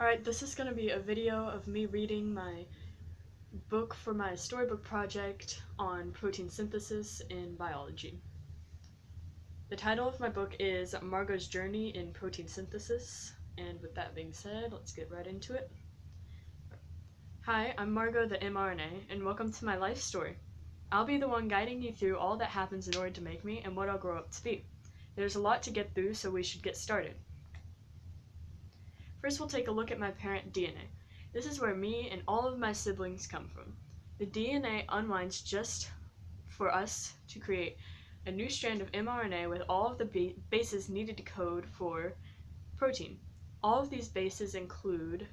Alright, this is going to be a video of me reading my book for my storybook project on protein synthesis in biology. The title of my book is Margot's Journey in Protein Synthesis, and with that being said, let's get right into it. Hi, I'm Margot the mRNA, and welcome to my life story. I'll be the one guiding you through all that happens in order to make me and what I'll grow up to be. There's a lot to get through, so we should get started. First, we'll take a look at my parent DNA. This is where me and all of my siblings come from. The DNA unwinds just for us to create a new strand of mRNA with all of the bases needed to code for protein. All of these bases include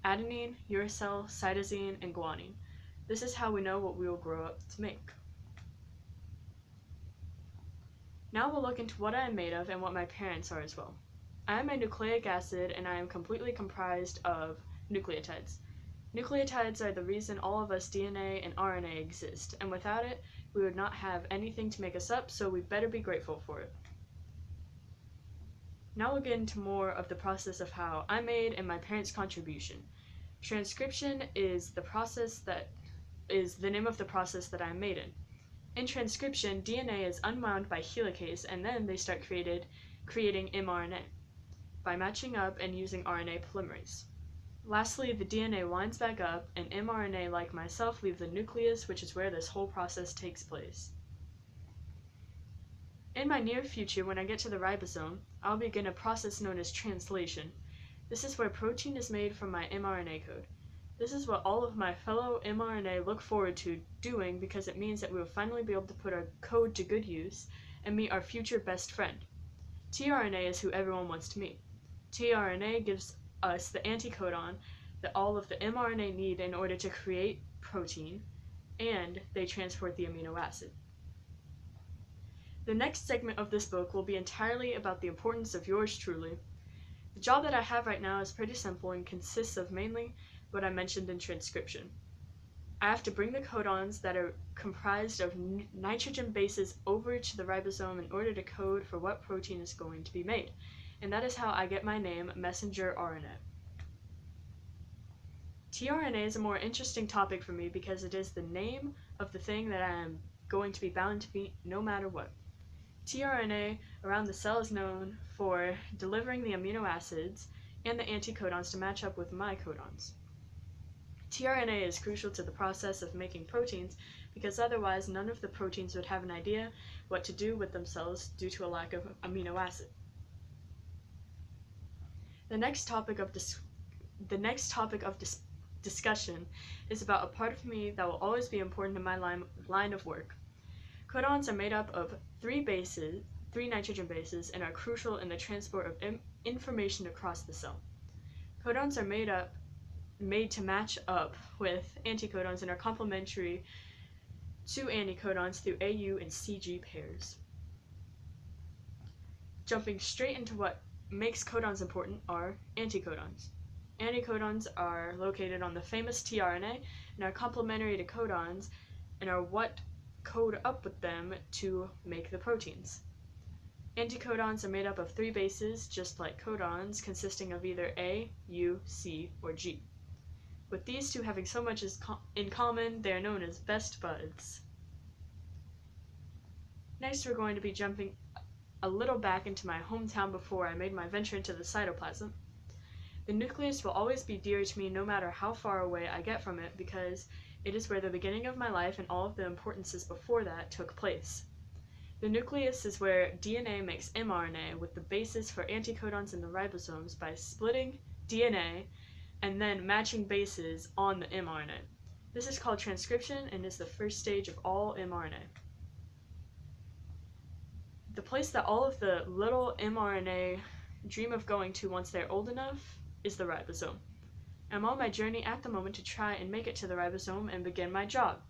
adenine, uracil, cytosine, and guanine. This is how we know what we will grow up to make. Now we'll look into what I am made of and what my parents are as well. I am a nucleic acid, and I am completely comprised of nucleotides. Nucleotides are the reason all of us DNA and RNA exist, and without it, we would not have anything to make us up, so we better be grateful for it. Now we'll get into more of the process of how I made and my parents' contribution. Transcription is the name of the process that I am made in. In transcription, DNA is unwound by helicase, and then they start creating mRNA by matching up and using RNA polymerase. Lastly, the DNA winds back up, and mRNA, like myself, leave the nucleus, which is where this whole process takes place. In my near future, when I get to the ribosome, I'll begin a process known as translation. This is where protein is made from my mRNA code. This is what all of my fellow mRNA look forward to doing because it means that we will finally be able to put our code to good use and meet our future best friend. tRNA is who everyone wants to meet. tRNA gives us the anticodon that all of the mRNA need in order to create protein, and they transport the amino acid. The next segment of this book will be entirely about the importance of yours truly. The job that I have right now is pretty simple and consists of mainly what I mentioned in transcription. I have to bring the codons that are comprised of nitrogen bases over to the ribosome in order to code for what protein is going to be made, and that is how I get my name, messenger RNA. tRNA is a more interesting topic for me because it is the name of the thing that I am going to be bound to meet no matter what. tRNA around the cell is known for delivering the amino acids and the anticodons to match up with my codons. tRNA is crucial to the process of making proteins because otherwise none of the proteins would have an idea what to do with themselves due to a lack of amino acid. The next topic of discussion is about a part of me that will always be important in my line of work. Codons are made up of three nitrogen bases, and are crucial in the transport of information across the cell. Codons are made to match up with anticodons and are complementary to anticodons through AU and CG pairs. Jumping straight into what makes codons important are anticodons. Anticodons are located on the famous tRNA and are complementary to codons and are what code up with them to make the proteins. Anticodons are made up of three bases, just like codons, consisting of either A, U, C, or G. With these two having so much in common, they are known as best buds. Next, we're going to be jumping a little back into my hometown before I made my venture into the cytoplasm. The nucleus will always be dear to me no matter how far away I get from it because it is where the beginning of my life and all of the importances before that took place. The nucleus is where DNA makes mRNA with the basis for anticodons in the ribosomes by splitting DNA and then matching bases on the mRNA. This is called transcription and is the first stage of all mRNA. The place that all of the little mRNA dream of going to once they're old enough is the ribosome. I'm on my journey at the moment to try and make it to the ribosome and begin my job.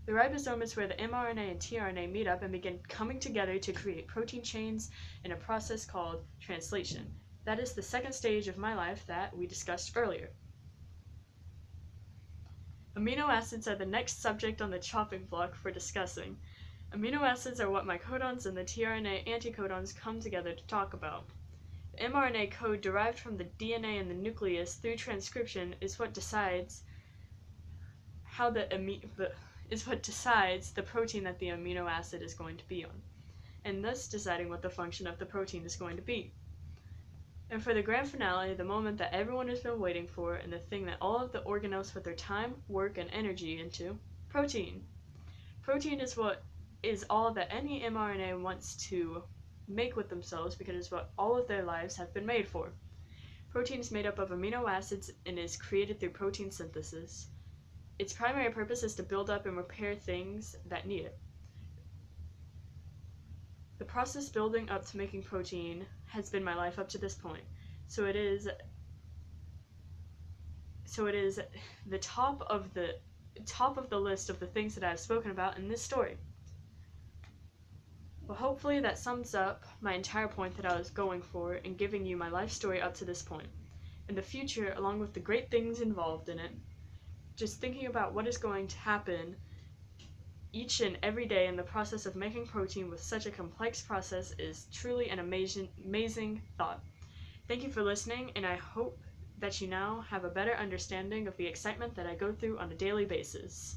The ribosome is where the mRNA and tRNA meet up and begin coming together to create protein chains in a process called translation. That is the second stage of my life that we discussed earlier. Amino acids are the next subject on the chopping block for discussing. Amino acids are what my codons and the tRNA anticodons come together to talk about. The mRNA code derived from the DNA in the nucleus through transcription is what decides the protein that the amino acid is going to be on, and thus deciding what the function of the protein is going to be. And for the grand finale, the moment that everyone has been waiting for, and the thing that all of the organelles put their time, work, and energy into, protein. Protein is all that any mRNA wants to make with themselves, because it's what all of their lives have been made for. Protein is made up of amino acids and is created through protein synthesis. Its primary purpose is to build up and repair things that need it. The process building up to making protein has been my life up to this point, so it is the top of the list of the things that I've spoken about in this story. Well, hopefully that sums up my entire point that I was going for in giving you my life story up to this point. In the future, along with the great things involved in it, just thinking about what is going to happen each and every day in the process of making protein with such a complex process is truly an amazing thought. Thank you for listening, and I hope that you now have a better understanding of the excitement that I go through on a daily basis.